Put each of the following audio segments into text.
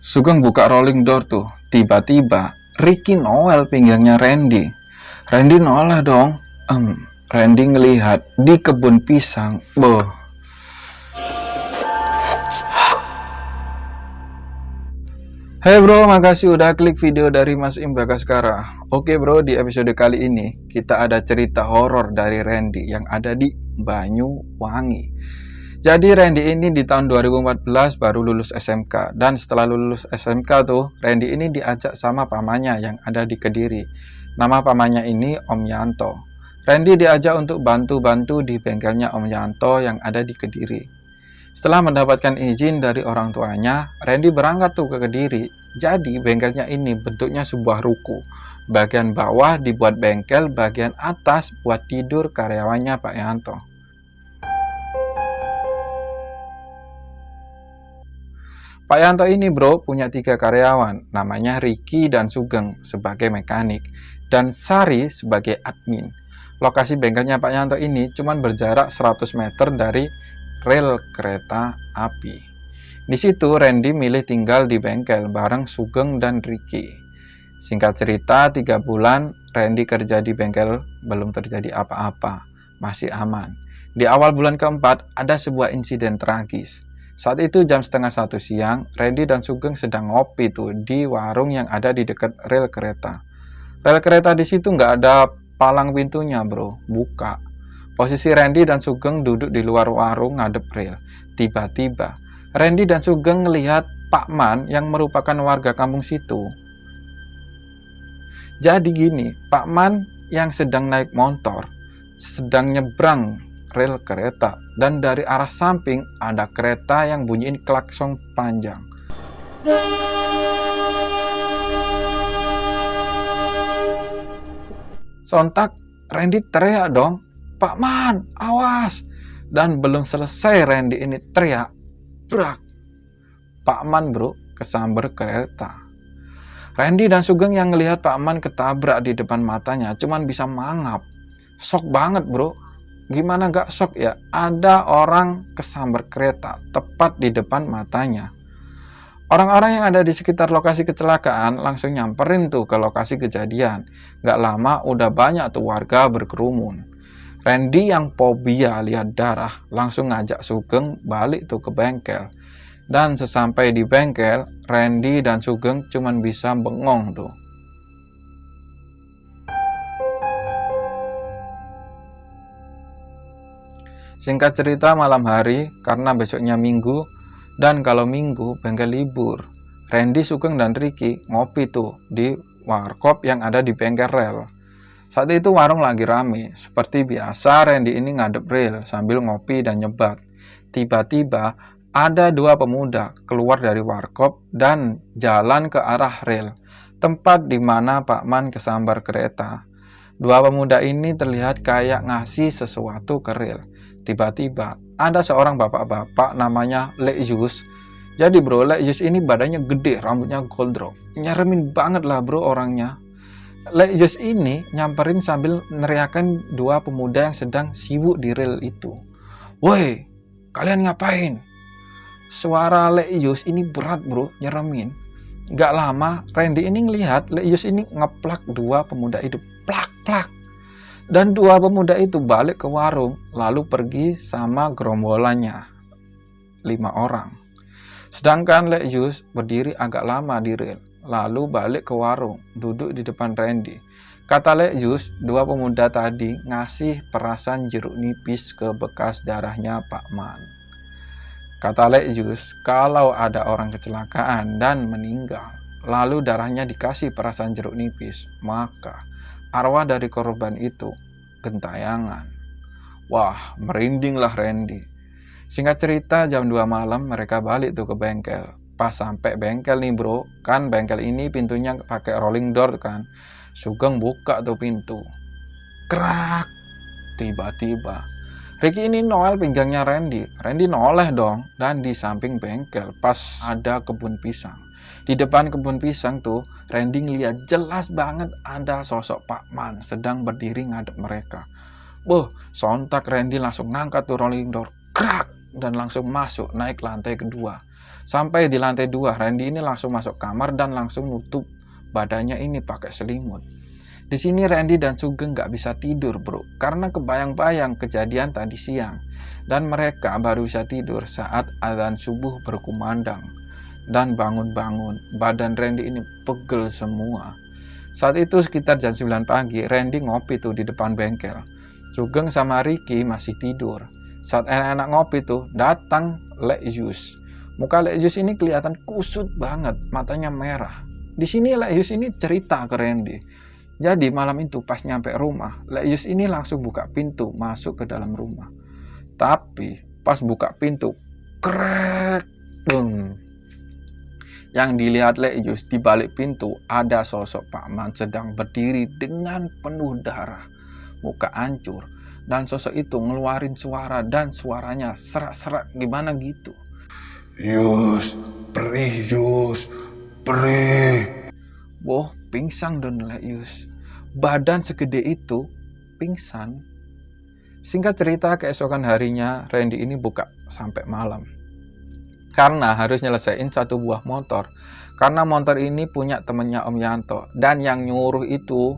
Sugeng buka rolling door tuh. Tiba-tiba Ricky Noel pinggangnya Randy. Randy noleh dong. Randy ngelihat di kebun pisang. Boh. Hey bro, makasih udah klik video dari Mas Im Bagaskara. Oke bro, di episode kali ini kita ada cerita horor dari Randy yang ada di Banyuwangi. Jadi Randy ini di tahun 2014 baru lulus SMK. Dan setelah lulus SMK tuh, Randy ini diajak sama pamannya yang ada di Kediri. Nama pamannya ini Om Yanto. Randy diajak untuk bantu-bantu di bengkelnya Om Yanto yang ada di Kediri. Setelah mendapatkan izin dari orang tuanya, Randy berangkat tuh ke Kediri. Jadi bengkelnya ini bentuknya sebuah ruko. Bagian bawah dibuat bengkel, bagian atas buat tidur karyawannya Pak Yanto. Pak Yanto ini bro punya 3 karyawan, namanya Ricky dan Sugeng sebagai mekanik, dan Sari sebagai admin. Lokasi bengkelnya Pak Yanto ini cuma berjarak 100 meter dari rel kereta api. Di situ Randy milih tinggal di bengkel bareng Sugeng dan Ricky. Singkat cerita, 3 bulan Randy kerja di bengkel belum terjadi apa-apa, masih aman. Di awal bulan keempat ada sebuah insiden tragis. Saat itu jam 12:30 siang, Randy dan Sugeng sedang ngopi tuh di warung yang ada di dekat rel kereta. Rel kereta di situ nggak ada palang pintunya bro, buka. Posisi Randy dan Sugeng duduk di luar warung ngadep rel. Tiba-tiba, Randy dan Sugeng melihat Pak Man yang merupakan warga kampung situ. Jadi gini, Pak Man yang sedang naik motor, sedang nyebrang rel kereta, dan dari arah samping ada kereta yang bunyiin klakson panjang. Sontak Randy teriak dong, "Pak Man, awas!" Dan belum selesai Randy ini teriak, brak! Pak Man bro kesamber kereta. Randy dan Sugeng yang ngelihat Pak Man ketabrak di depan matanya cuman bisa mangap. Shock banget bro. Gimana gak shock ya? Ada orang kesamber kereta tepat di depan matanya. Orang-orang yang ada di sekitar lokasi kecelakaan langsung nyamperin tuh ke lokasi kejadian. Gak lama udah banyak tuh warga berkerumun. Randy yang fobia lihat darah langsung ngajak Sugeng balik tuh ke bengkel. Dan sesampai di bengkel, Randy dan Sugeng cuman bisa bengong tuh. Singkat cerita, malam hari, karena besoknya minggu, dan kalau minggu bengkel libur, Randy, Sugeng, dan Ricky ngopi tuh di warkop yang ada di bengkel rel. Saat itu warung lagi rame. Seperti biasa, Randy ini ngadep rel sambil ngopi dan nyebat. Tiba-tiba ada 2 pemuda keluar dari warkop dan jalan ke arah rel, tempat di mana Pak Man kesambar kereta. 2 pemuda ini terlihat kayak ngasih sesuatu ke rel. Tiba-tiba ada seorang bapak-bapak namanya Lek Yus. Jadi bro, Lek Yus ini badannya gede, rambutnya gondrong. Nyeremin banget lah bro orangnya. Lek Yus ini nyamperin sambil neriakan 2 pemuda yang sedang sibuk di rel itu. "Woi, kalian ngapain?" Suara Lek Yus ini berat bro, nyeremin. Gak lama, Randy ini ngelihat Lek Yus ini ngeplak 2 pemuda itu. Plak-plak. Dan 2 pemuda itu balik ke warung, lalu pergi sama gerombolannya. 5 orang. Sedangkan Lek Yus berdiri agak lama di rel, lalu balik ke warung, duduk di depan Randy. Kata Lek Yus, 2 pemuda tadi ngasih perasan jeruk nipis ke bekas darahnya Pak Man. Kata Lek Yus, kalau ada orang kecelakaan dan meninggal, lalu darahnya dikasih perasan jeruk nipis, maka arwah dari korban itu gentayangan. Wah, merindinglah Randy. Singkat cerita, jam 2 malam mereka balik tuh ke bengkel. Pas sampai bengkel nih bro, kan bengkel ini pintunya pakai rolling door kan. Sugeng buka tuh pintu. Krak! Tiba-tiba Ricky ini Noel pinggangnya Randy. Randy noleh dong, dan di samping bengkel pas ada kebun pisang. Di depan kebun pisang tuh, Randy ngeliat jelas banget ada sosok Pak Man sedang berdiri ngadep mereka. Sontak Randy langsung ngangkat tuh rolling door. Krak! dan langsung masuk naik lantai kedua. Sampai di lantai 2, Randy ini langsung masuk kamar dan langsung nutup badannya ini pakai selimut. Di sini Randy dan Sugeng gak bisa tidur bro, karena kebayang-bayang kejadian tadi siang. Dan mereka baru bisa tidur saat azan subuh berkumandang. Dan bangun-bangun, badan Randy ini pegel semua. Saat itu sekitar jam 9 pagi, Randy ngopi tuh di depan bengkel. Sugeng sama Ricky masih tidur. Saat enak-enak ngopi tuh, datang Lekyus. Muka Lekyus ini kelihatan kusut banget, matanya merah. Di sini Lekyus ini cerita ke Randy. Jadi malam itu pas nyampe rumah, Lekyus ini langsung buka pintu masuk ke dalam rumah. Tapi pas buka pintu, krek, deng. Yang dilihat Lekyus di balik pintu ada sosok Pak Man sedang berdiri dengan penuh darah, muka hancur, dan sosok itu ngeluarin suara dan suaranya serak-serak gimana gitu. Yus, perih. Boh, pingsan don Lekyus. Badan segede itu, pingsan. Singkat cerita, keesokan harinya Randy ini buka sampai malam. Karena harus nyelesain satu buah motor. Karena motor ini punya temennya Om Yanto. Dan yang nyuruh itu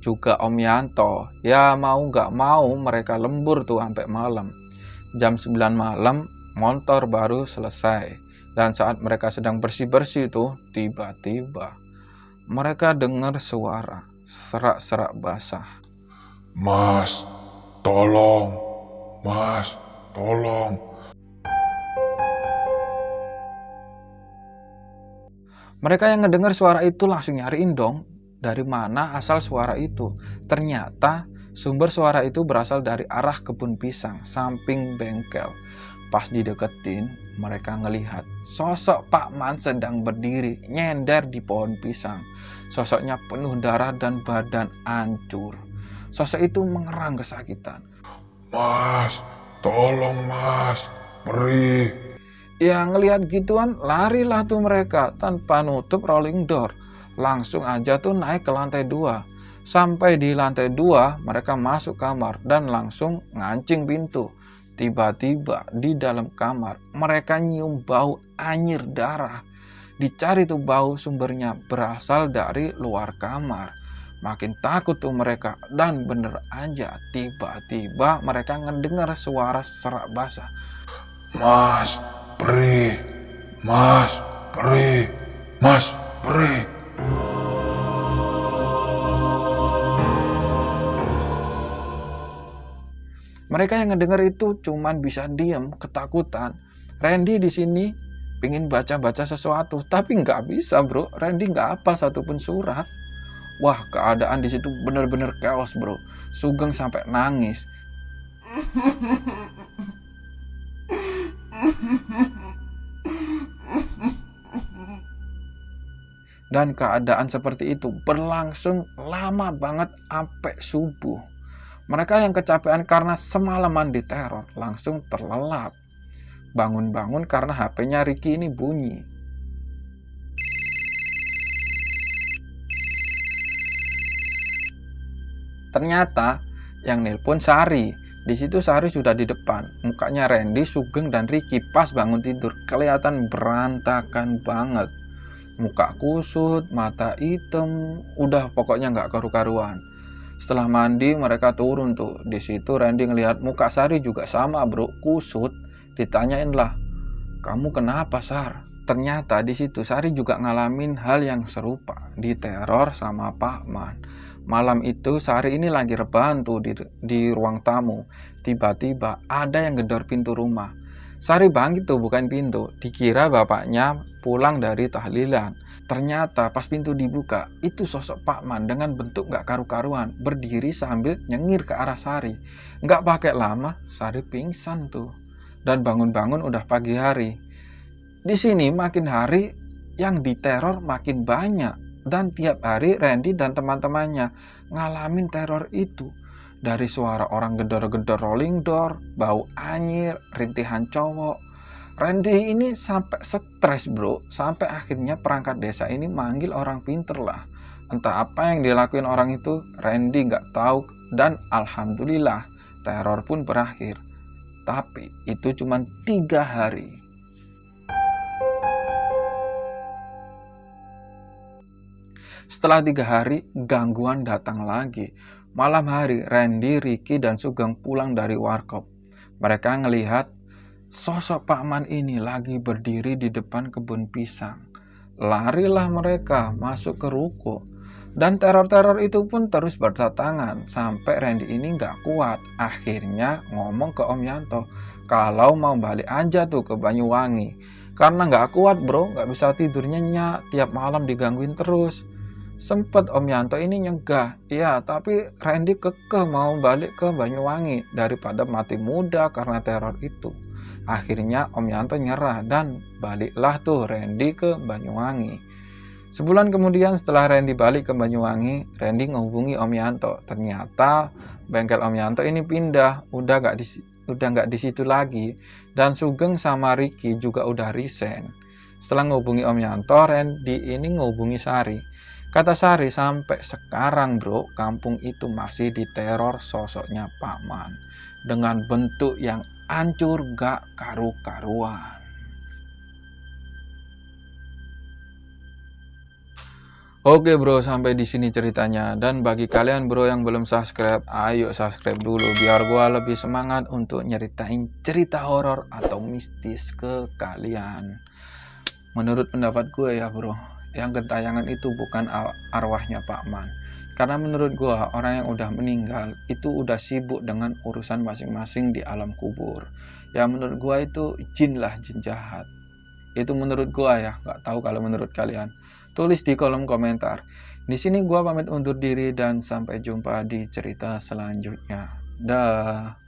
juga Om Yanto. Ya mau gak mau mereka lembur tuh sampai malam. Jam 9 malam motor baru selesai. Dan saat mereka sedang bersih-bersih tuh, tiba-tiba mereka dengar suara serak-serak basah. Mas, tolong. Mereka yang ngedengar suara itu langsung nyariin dong, dari mana asal suara itu. Ternyata sumber suara itu berasal dari arah kebun pisang, samping bengkel. Pas dideketin, mereka ngelihat sosok Pak Man sedang berdiri, nyender di pohon pisang. Sosoknya penuh darah dan badan hancur. Sosok itu mengerang kesakitan. Mas, tolong mas, perih. Ya ngelihat gituan, larilah tuh mereka tanpa nutup rolling door. Langsung aja tuh naik ke lantai 2. Sampai di lantai 2, mereka masuk kamar dan langsung ngancing pintu. Tiba-tiba di dalam kamar, mereka nyium bau anyir darah. Dicari tuh bau sumbernya berasal dari luar kamar. Makin takut tuh mereka, dan bener aja tiba-tiba mereka ngedengar suara serak basah. Mas, perih. Mereka yang ngedenger itu cuman bisa diam, ketakutan. Randy di sini pingin baca-baca sesuatu, tapi nggak bisa bro. Randy nggak hafal satupun surat. Wah, keadaan di situ bener-bener chaos bro. Sugeng sampai nangis. Dan keadaan seperti itu berlangsung lama banget sampai subuh. Mereka yang kecapean karena semalaman diteror langsung terlelap. Bangun-bangun karena HP-nya Ricky ini bunyi. Ternyata yang nelpon Sari. Di situ Sari sudah di depan. Mukanya Randy, Sugeng, dan Ricky pas bangun tidur kelihatan berantakan banget. Muka kusut, mata hitam, udah pokoknya nggak karu-karuan. Setelah mandi mereka turun tuh. Di situ Randy ngelihat muka Sari juga sama bro, kusut. Ditanyain lah, kamu kenapa Sar? Ternyata di situ Sari juga ngalamin hal yang serupa, diteror sama Pak Man. Malam itu Sari ini lagi rebahan tuh di ruang tamu. Tiba-tiba ada yang gedor pintu rumah. Sari bangkit tuh bukain pintu, dikira bapaknya pulang dari tahlilan. Ternyata pas pintu dibuka, itu sosok Pak Man dengan bentuk gak karu-karuan, berdiri sambil nyengir ke arah Sari. Gak pakai lama, Sari pingsan tuh. Dan bangun-bangun udah pagi hari. Di sini makin hari yang diteror makin banyak. Dan tiap hari Randy dan teman-temannya ngalamin teror itu. Dari suara orang gedor-gedor rolling door, bau anyir, rintihan cowok. Randy ini sampai stres bro, sampai akhirnya perangkat desa ini manggil orang pinter lah. Entah apa yang dilakuin orang itu, Randy nggak tahu, dan alhamdulillah teror pun berakhir. Tapi itu cuma 3 hari. Setelah 3 hari, gangguan datang lagi. Malam hari, Randy, Ricky, dan Sugeng pulang dari warkop. Mereka ngelihat sosok Pak Man ini lagi berdiri di depan kebun pisang. Larilah mereka masuk ke ruko. Dan teror-teror itu pun terus berdatangan sampai Randy ini nggak kuat. Akhirnya ngomong ke Om Yanto kalau mau balik aja tuh ke Banyuwangi. Karena nggak kuat bro, nggak bisa tidur nyenyak, tiap malam digangguin terus. Sempet Om Yanto ini nyegah, ya tapi Randy kekeh mau balik ke Banyuwangi daripada mati muda karena teror itu. Akhirnya Om Yanto nyerah dan baliklah tuh Randy ke Banyuwangi. Sebulan kemudian setelah Randy balik ke Banyuwangi, Randy menghubungi Om Yanto. Ternyata bengkel Om Yanto ini pindah, udah nggak di situ lagi. Dan Sugeng sama Ricky juga udah resign. Setelah menghubungi Om Yanto, Randy ini menghubungi Sari. Kata Sari, sampai sekarang bro, kampung itu masih diteror sosoknya Pak Man. Dengan bentuk yang hancur gak karu-karuan. Oke bro, sampai di sini ceritanya. Dan bagi kalian bro yang belum subscribe, ayo subscribe dulu biar gua lebih semangat untuk nyeritain cerita horor atau mistis ke kalian. Menurut pendapat gue ya bro, yang gentayangan itu bukan arwahnya Pak Man. Karena menurut gue orang yang udah meninggal itu udah sibuk dengan urusan masing-masing di alam kubur. Ya menurut gue itu jin lah, jin jahat. Itu menurut gue ya, nggak tahu kalau menurut kalian. Tulis di kolom komentar. Di sini gue pamit undur diri dan sampai jumpa di cerita selanjutnya. Dah.